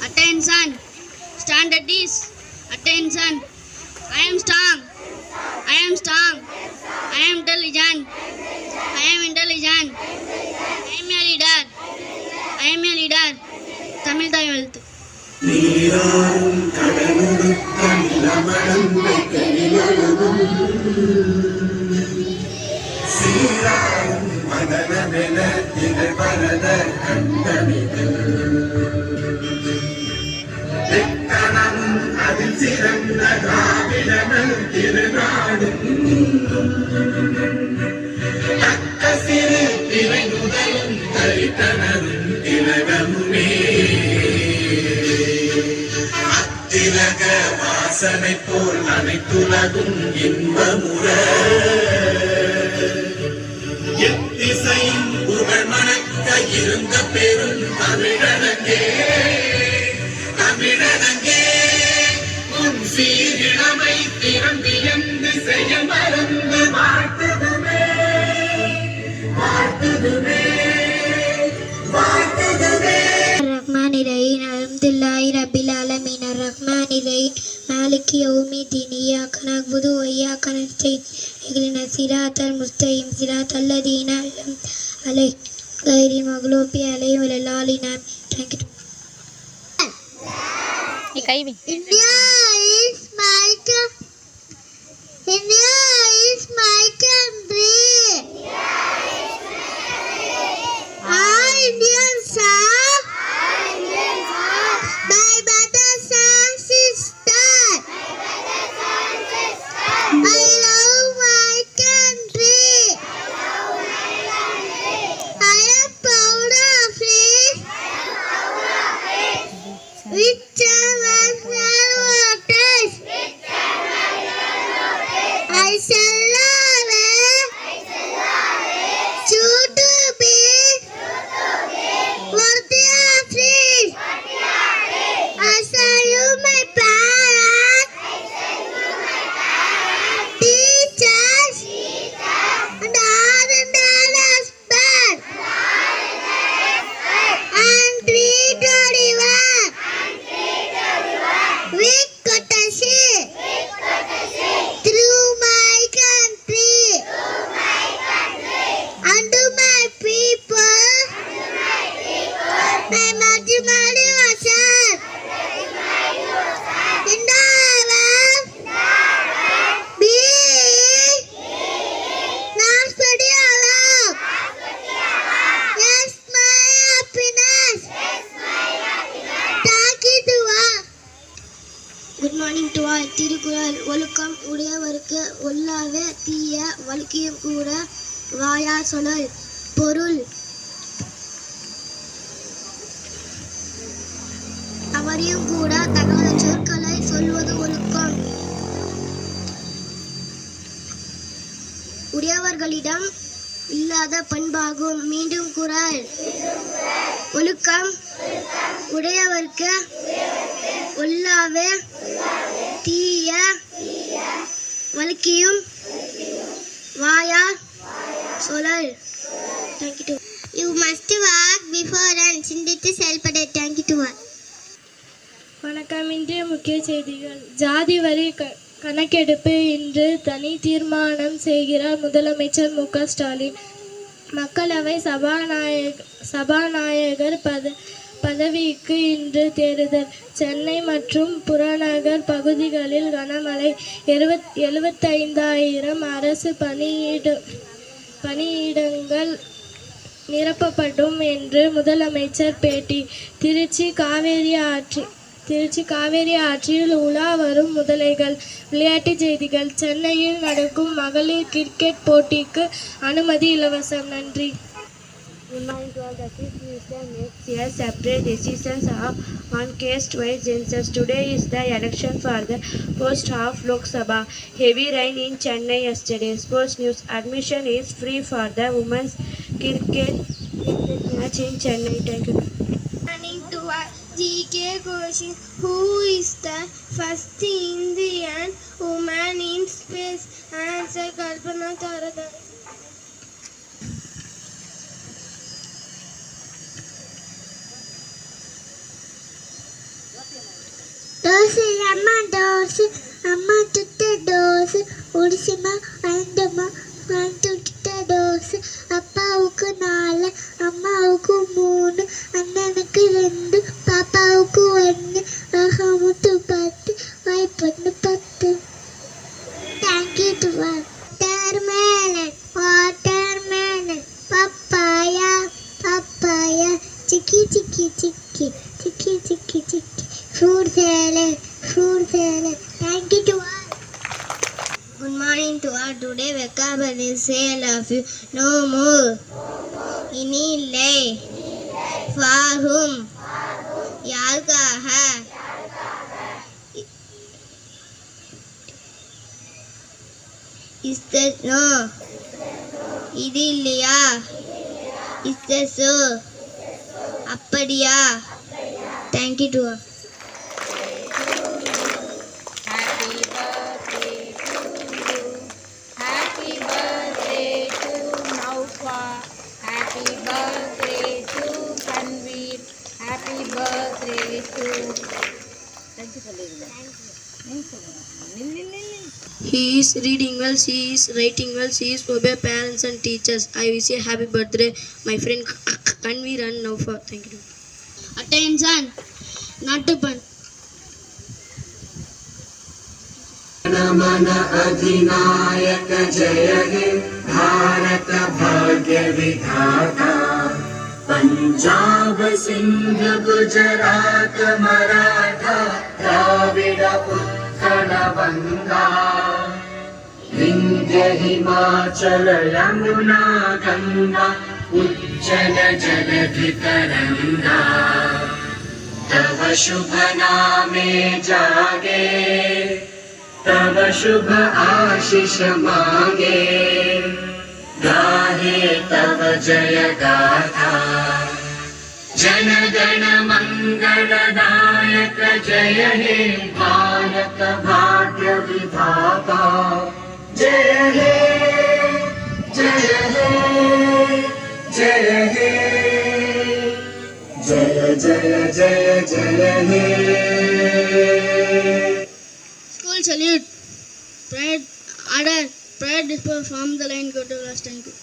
Attention. Stand at this. Attention. I am strong. I am strong. I am intelligent. I am intelligent. I am a leader. I am a leader. Tamil தாய் எழுத்து. நீராறும் கடலுடுத்த நிலமடந்தை கையிலழுதும் சீராறும் மதனமென திகழ்வரத கண்டமிகள் தெக்கணமும் அதில் சிறந்த திராவிடனல் திருநாடும் தக்க சிறு திரை முதலும் தரித்தனரும் திலகமுமே திலக வாசனை போல் அனைத்துலகும் இன்பமுற எத்திசையும் புகழ் மணக்க இருந்த பெரும் தமிழனங்கே தமிழனங்கே உன் சீரிழமை திறந்தியந்து செய்ய மறந்து வாழ்த்துதுமே வாழ்த்துதுமே வாழ்த்துதுமே الرحمن الرحيم الحمد لله رب العالمين الرحمن الرحيم مالك يوم الدين إياك نعبد وإياك نستعين اهدنا الصراط المستقيم صراط الذين أنعمت عليهم غير المغضوب عليهم ولا الضالين. Thank you. India is my country. All Indians are my brothers and sisters. I love my country. I am proud of it. Which I shall love it. True to be worthy of it. I salute my parents, teachers, and all the husband, and treat everyone with courtesy. Through my country and to my people, I must my devotion. And I will be not pretty alone. Yes, my happiness. Thank you to all. Good morning to all. Thirukkural ஒழுக்கம் உடையவருக்கு ஒல்லாவே தீய வழுக்கியும் கூட வாயா சொல். பொருள் அவரையும் கூட தகாத சொற்களை சொல்வது ஒழுக்கம். உடையவர்களிடம் இல்லாத பண்பாகும். மீண்டும் குறள். ஒழுக்கம் உடையவர்க்கு ஒல்லாவே தீய வழுக்கியும் வாயா சொல். Thank you. You must walk before and சிந்தித்து செயல்பட. Thank you to all. வணக்கம். இன்றைய முக்கிய செய்திகள். ஜாதி வரி கணக்கெடுப்பு இன்று தனி தீர்மானம் செய்கிறார் முதலமைச்சர் மு க ஸ்டாலின். மக்களவை சபாநாயகர் பதவிக்கு இன்று தேர்தல். சென்னை மற்றும் புறநகர் பகுதிகளில் கனமழை. 75,000 அரசு பணியிடங்கள் நிரப்பப்படும் என்று முதலமைச்சர் பேட்டி. திருச்சி காவேரி ஆற்றில் உலா வரும் முதலைகள். விளையாட்டுச் செய்திகள். சென்னையில் நடக்கும் மகளிர் கிரிக்கெட் போட்டிக்கு அனுமதி இலவசம். நன்றி. Good morning to all. The Chief Minister makes a separate decisions on caste-wise census. Today is the election for the post of Lok Sabha. Heavy rain in Chennai yesterday. Sports news. Admission is free for the women's cricket match in Chennai. Thank you. Morning to all. GK question. Who is the first Indian woman in space? Answer Kalpana Taradhan. Dosa அம்மா தோசை அம்மா துட்ட தோசை ஒடிசிமா ஐந்தம்மா துட்ட தோசை அப்பாவுக்கு 4 அம்மாவுக்கு 3 அண்ணனுக்கு 2 பாப்பாவுக்கு 1 அகமுத்து 10 வாய்ப்பண்ணு 10. Thank you to all. Watermelon, papaya, papaya, chicky, chicky, chicky, chicky, chicky, chicky, fruit salad, fruit salad. Thank you to all. Good morning to all. Today vocabulary say I love you. No more. Inile. For whom? யாருக்காக? Is that no? இது இல்லையா? Is that so? அப்படியா? Thank you to all. Happy birthday to you. Happy birthday to Naufa. Happy birthday to Kanveer. Happy birthday to. He is reading well, she is writing well, she is obey parents and teachers. I wish you a happy birthday, my friend Kanveer and Naufa. Thank you. Attention. Nattupan. नमन अधिनायक जय हे भारत भाग्य विधाता पंजाब सिंध गुजरात मराठा द्राविड उत्कल बंगा विंध्य हिमाचल यमुना गंगा उज्जल जलधि तरंगा तव शुभ नामे जागे तव शुभ आशीष मांगे गाहे तव जय गाथा जन गण मंगलदायक जय हे भारत भाग्य विधाता जय हे जय हे जय हे जय जय जय जय हे. School salute. Parade order. Parade disperse from the line. Go to last. Thank you.